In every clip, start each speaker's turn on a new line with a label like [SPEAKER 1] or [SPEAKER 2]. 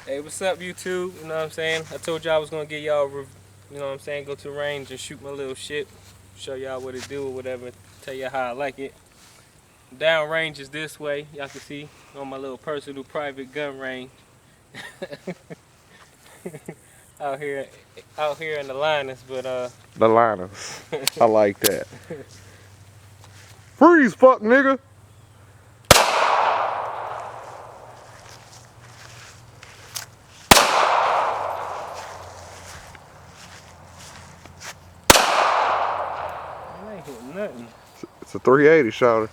[SPEAKER 1] Hey, what's up, YouTube? You know what I'm saying? I told y'all I was gonna get y'all, you know what I'm saying, go to the range and shoot my little shit, show y'all what it do or whatever, tell y'all how I like it. Down range is this way, y'all can see on my little personal private gun range. out here in the Linus, but
[SPEAKER 2] The Linus. I like that. Freeze, fuck nigga.
[SPEAKER 1] I ain't hitting nothing.
[SPEAKER 2] It's a 380 shouter.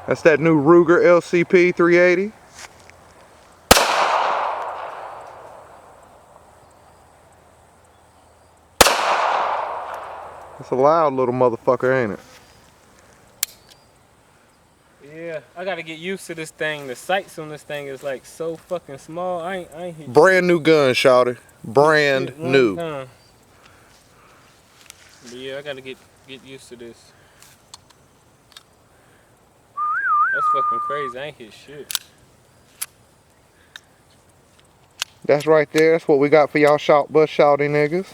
[SPEAKER 2] That's that new Ruger LCP 380. It's a loud little motherfucker, ain't it?
[SPEAKER 1] Yeah, I gotta get used to this thing. The sights on this thing is like so fucking small. I ain't hit
[SPEAKER 2] Brand new gun, shouter. Brand new.
[SPEAKER 1] But yeah, I gotta get used to this. That's fucking crazy. I ain't hit shit.
[SPEAKER 2] That's right there. That's what we got for y'all shouting niggas.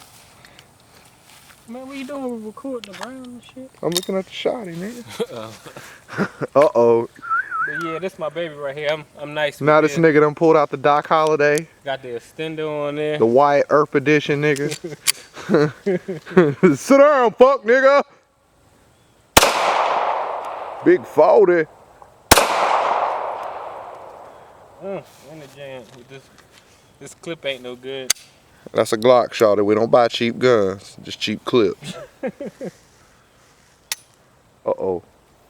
[SPEAKER 1] Man, what you doing with recording the ground and shit?
[SPEAKER 2] I'm looking at the shotty, nigga. Uh-oh.
[SPEAKER 1] But yeah, this my baby right here. I'm nice with
[SPEAKER 2] Now this nigga done pulled out the Doc Holiday.
[SPEAKER 1] Got the extender on there.
[SPEAKER 2] The Wyatt Earp edition, nigga. Sit down, fuck, nigga. Big 40.
[SPEAKER 1] In the jam. This clip ain't no good.
[SPEAKER 2] That's a Glock shot. We don't buy cheap guns, just cheap clips. Uh-oh.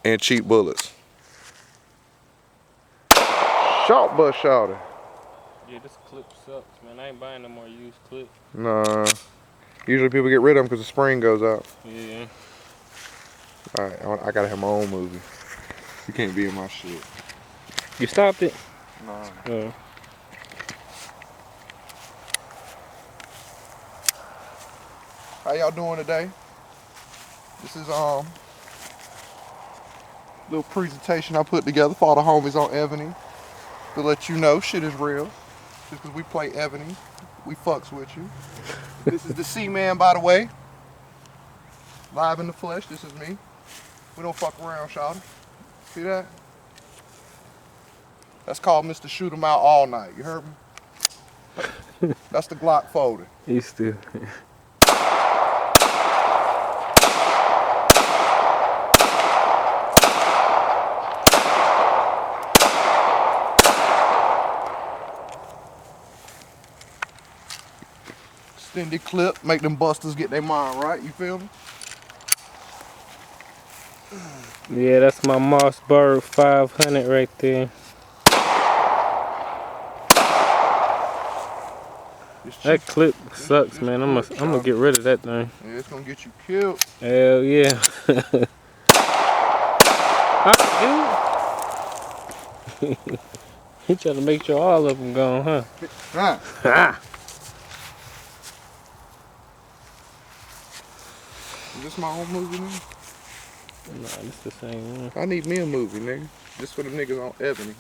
[SPEAKER 2] And cheap bullets. Shot bus shouter.
[SPEAKER 1] Yeah, this clip sucks, man. I ain't buying no more used clips.
[SPEAKER 2] Nah. Usually people get rid of them because the spring goes out.
[SPEAKER 1] Yeah.
[SPEAKER 2] Alright, I gotta have my own movie. You can't be in my shit.
[SPEAKER 1] You stopped it?
[SPEAKER 2] Nah. How y'all doing today? This is little presentation I put together for all the homies on Ebony to let you know shit is real. Just because we play Ebony, we fucks with you. This is the C-Man, by the way. Live in the flesh, this is me. We don't fuck around, shawty. See that? That's called Mr. Shoot 'em Out All Night, you heard me? That's the Glock folder.
[SPEAKER 1] You still.
[SPEAKER 2] Extended clip, make them busters get their mind right, you feel me?
[SPEAKER 1] Yeah, that's my Mossberg 500 right there. That clip sucks, man. I'm gonna get rid of that thing.
[SPEAKER 2] Yeah, it's gonna get you killed.
[SPEAKER 1] Hell yeah. He trying to make sure all of them gone, huh?
[SPEAKER 2] Ah. Is this my own movie, nigga?
[SPEAKER 1] Nah, this the same one.
[SPEAKER 2] I need me a movie, nigga. Just for the niggas on Ebony.